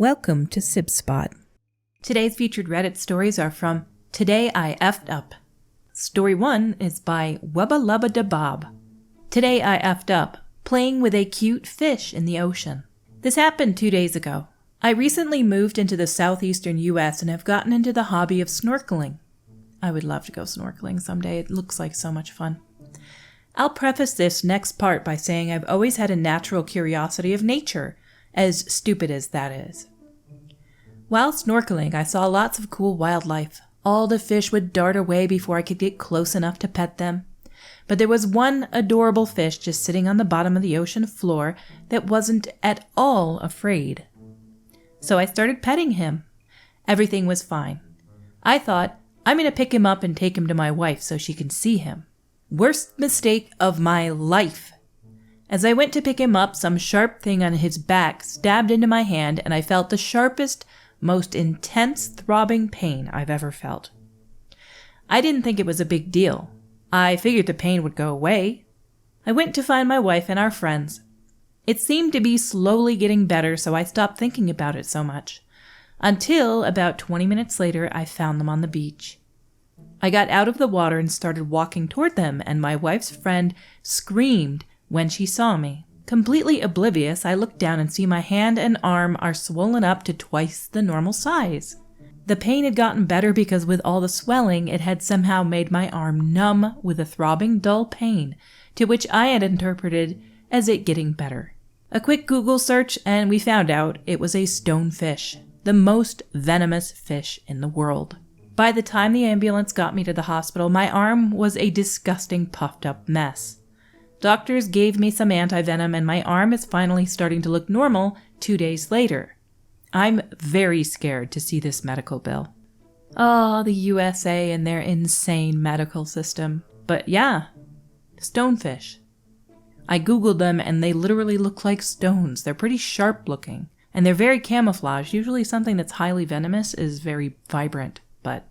Welcome to Sib Spot. Today's featured Reddit stories are from Today I Effed Up. Story 1 is by Wubba Lubba Da Bob. Today I effed up, playing with a cute fish in the ocean. This happened 2 days ago. I recently moved into the southeastern US and have gotten into the hobby of snorkeling. I would love to go snorkeling someday. It looks like so much fun. I'll preface this next part by saying I've always had a natural curiosity of nature, as stupid as that is. While snorkeling, I saw lots of cool wildlife. All the fish would dart away before I could get close enough to pet them. But there was one adorable fish just sitting on the bottom of the ocean floor that wasn't at all afraid. So I started petting him. Everything was fine. I thought, I'm going to pick him up and take him to my wife so she can see him. Worst mistake of my life. As I went to pick him up, some sharp thing on his back stabbed into my hand and I felt the sharpest, most intense throbbing pain I've ever felt. I didn't think it was a big deal. I figured the pain would go away. I went to find my wife and our friends. It seemed to be slowly getting better, so I stopped thinking about it so much. Until about 20 minutes later, I found them on the beach. I got out of the water and started walking toward them, and my wife's friend screamed when she saw me. Completely oblivious, I look down and see my hand and arm are swollen up to twice the normal size. The pain had gotten better because with all the swelling, it had somehow made my arm numb with a throbbing, dull pain, to which I had interpreted as it getting better. A quick Google search and we found out it was a stonefish, the most venomous fish in the world. By the time the ambulance got me to the hospital, my arm was a disgusting puffed up mess. Doctors gave me some antivenom and my arm is finally starting to look normal 2 days later. I'm very scared to see this medical bill. Oh, the USA and their insane medical system. But yeah, stonefish. I Googled them and they literally look like stones. They're pretty sharp looking and they're very camouflaged. Usually something that's highly venomous is very vibrant. But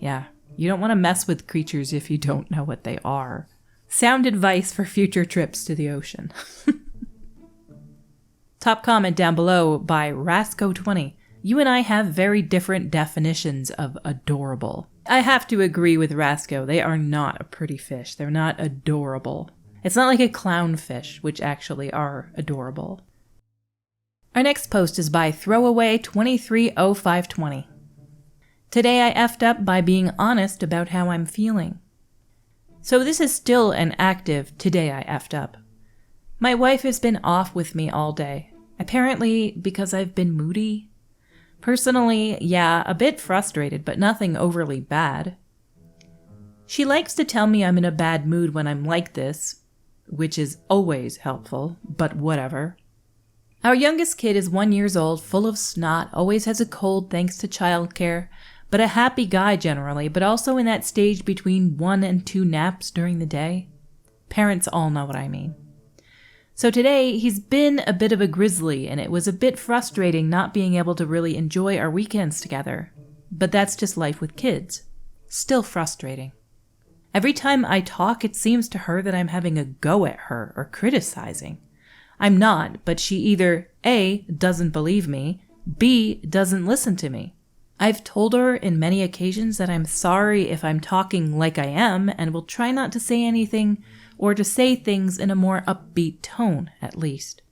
yeah, you don't want to mess with creatures if you don't know what they are. Sound advice for future trips to the ocean. Top comment down below by Rasco20. You and I have very different definitions of adorable. I have to agree with Rasco. They are not a pretty fish. They're not adorable. It's not like a clownfish, which actually are adorable. Our next post is by Throwaway230520. Today I effed up by being honest about how I'm feeling. So this is still an active Today I effed up. My wife has been off with me all day, apparently because I've been moody. Personally, yeah, a bit frustrated, but nothing overly bad. She likes to tell me I'm in a bad mood when I'm like this, which is always helpful, but whatever. Our youngest kid is 1 year old, full of snot, always has a cold thanks to childcare, but a happy guy generally, but also in that stage between 1 and 2 naps during the day. Parents all know what I mean. So today, he's been a bit of a grizzly, and it was a bit frustrating not being able to really enjoy our weekends together. But that's just life with kids. Still frustrating. Every time I talk, it seems to her that I'm having a go at her or criticizing. I'm not, but she either A, doesn't believe me, B, doesn't listen to me. I've told her in many occasions that I'm sorry if I'm talking like I am and will try not to say anything or to say things in a more upbeat tone, at least.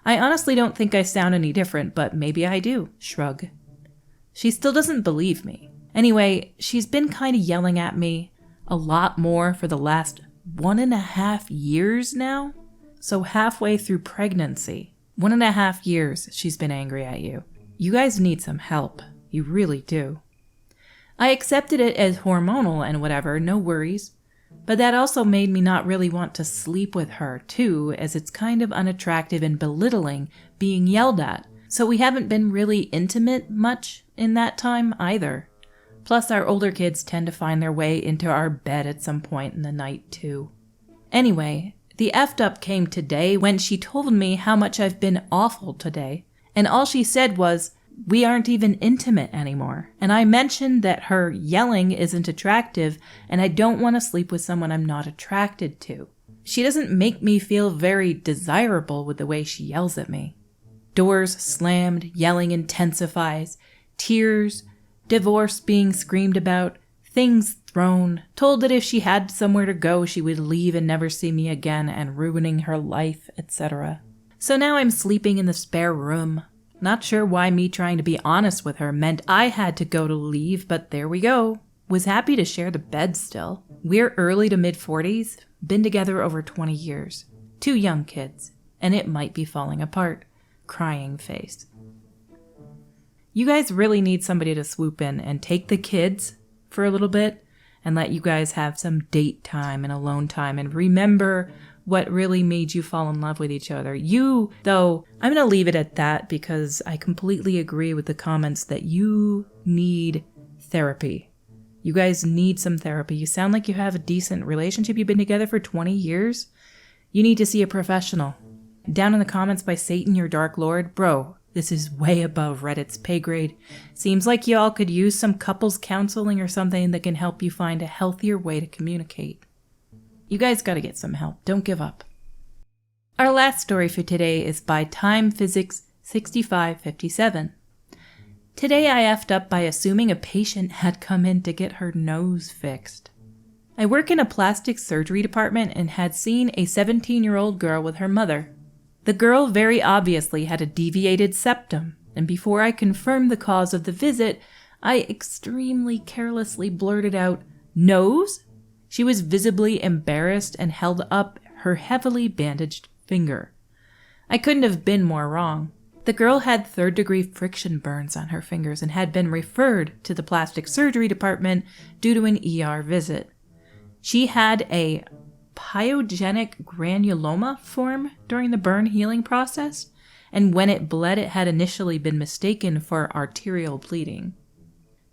I honestly don't think I sound any different, but maybe I do. Shrug. She still doesn't believe me. Anyway, she's been kind of yelling at me a lot more for the last 1.5 years now. So halfway through pregnancy, 1.5 years she's been angry at you. You guys need some help. You really do. I accepted it as hormonal and whatever, no worries. But that also made me not really want to sleep with her, too, as it's kind of unattractive and belittling being yelled at. So we haven't been really intimate much in that time either. Plus our older kids tend to find their way into our bed at some point in the night, too. Anyway, the effed up came today when she told me how much I've been awful today. And all she said was, we aren't even intimate anymore. And I mentioned that her yelling isn't attractive and I don't want to sleep with someone I'm not attracted to. She doesn't make me feel very desirable with the way she yells at me. Doors slammed, yelling intensifies, tears, divorce being screamed about, things thrown, told that if she had somewhere to go, she would leave and never see me again and ruining her life, etc. So now I'm sleeping in the spare room. Not sure why me trying to be honest with her meant I had to go to leave, but there we go. Was happy to share the bed still. We're early to mid-40s, been together over 20 years. 2 young kids, and it might be falling apart. Crying face. You guys really need somebody to swoop in and take the kids for a little bit and let you guys have some date time and alone time and remember what really made you fall in love with each other. You, though, I'm going to leave it at that because I completely agree with the comments that you need therapy. You guys need some therapy. You sound like you have a decent relationship. You've been together for 20 years. You need to see a professional. Down in the comments by Satan, your dark lord, bro, this is way above Reddit's pay grade. Seems like y'all could use some couples counseling or something that can help you find a healthier way to communicate. You guys gotta get some help. Don't give up. Our last story for today is by Time Physics 6557. Today I effed up by assuming a patient had come in to get her nose fixed. I work in a plastic surgery department and had seen a 17-year-old girl with her mother. The girl very obviously had a deviated septum, and before I confirmed the cause of the visit, I extremely carelessly blurted out, "Nose?" She was visibly embarrassed and held up her heavily bandaged finger. I couldn't have been more wrong. The girl had 3rd-degree friction burns on her fingers and had been referred to the plastic surgery department due to an ER visit. She had a pyogenic granuloma form during the burn healing process, and when it bled, it had initially been mistaken for arterial bleeding.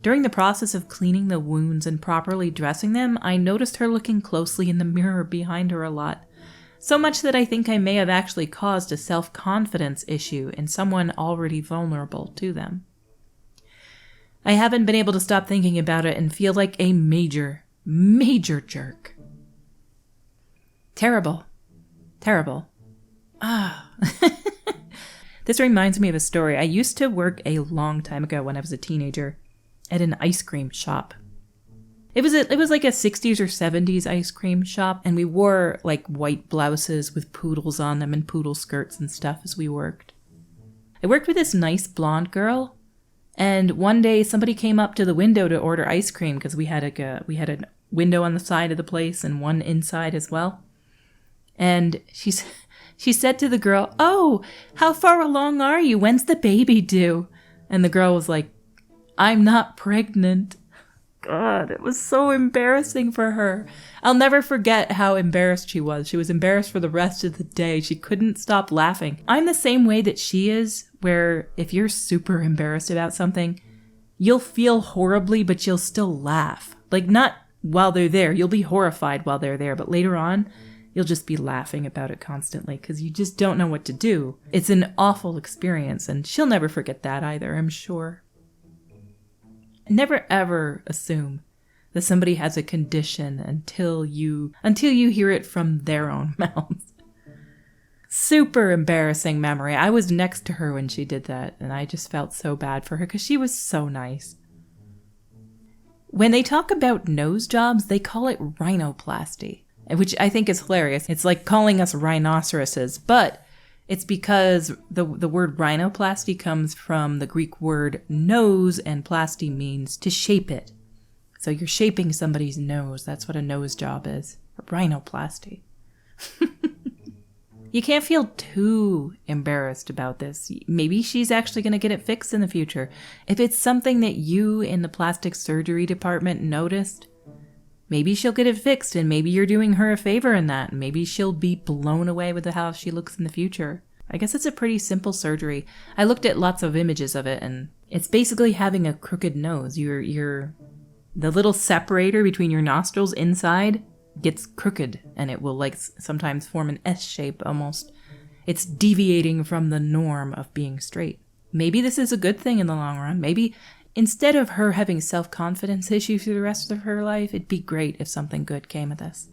During the process of cleaning the wounds and properly dressing them, I noticed her looking closely in the mirror behind her a lot. So much that I think I may have actually caused a self-confidence issue in someone already vulnerable to them. I haven't been able to stop thinking about it and feel like a major jerk. Terrible. Terrible. This reminds me of a story. I used to work a long time ago when I was a teenager at an ice cream shop. It was like a 60s or 70s ice cream shop, and we wore like white blouses with poodles on them and poodle skirts and stuff as we worked. I worked with this nice blonde girl, and one day somebody came up to the window to order ice cream because we had a window on the side of the place and one inside as well. And she said to the girl, "Oh, how far along are you? When's the baby due?" And the girl was like, "I'm not pregnant." God, it was so embarrassing for her. I'll never forget how embarrassed she was. She was embarrassed for the rest of the day. She couldn't stop laughing. I'm the same way that she is, where if you're super embarrassed about something, you'll feel horribly, but you'll still laugh. Like, not while they're there. You'll be horrified while they're there, but later on, you'll just be laughing about it constantly because you just don't know what to do. It's an awful experience, and she'll never forget that either, I'm sure. Never ever assume that somebody has a condition until you hear it from their own mouths. Super embarrassing memory. I was next to her when she did that, and I just felt so bad for her because she was so nice. When they talk about nose jobs, they call it rhinoplasty, which I think is hilarious. It's like calling us rhinoceroses, but it's because the word rhinoplasty comes from the Greek word nose, and plasty means to shape it. So you're shaping somebody's nose. That's what a nose job is. Rhinoplasty. You can't feel too embarrassed about this. Maybe she's actually going to get it fixed in the future. If it's something that you in the plastic surgery department noticed, maybe she'll get it fixed, and maybe you're doing her a favor in that. Maybe she'll be blown away with how she looks in the future. I guess it's a pretty simple surgery. I looked at lots of images of it, and it's basically having a crooked nose. The little separator between your nostrils inside gets crooked, and it will like sometimes form an S shape almost. It's deviating from the norm of being straight. Maybe this is a good thing in the long run. Maybe instead of her having self-confidence issues for the rest of her life, it'd be great if something good came of this.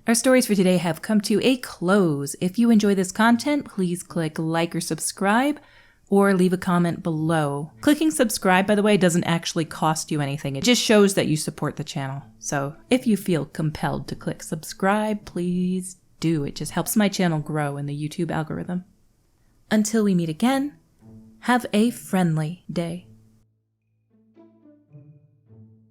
Our stories for today have come to a close. If you enjoy this content, please click like or subscribe, or leave a comment below. Clicking subscribe, by the way, doesn't actually cost you anything. It just shows that you support the channel. So if you feel compelled to click subscribe, please do. It just helps my channel grow in the YouTube algorithm. Until we meet again, have a friendly day.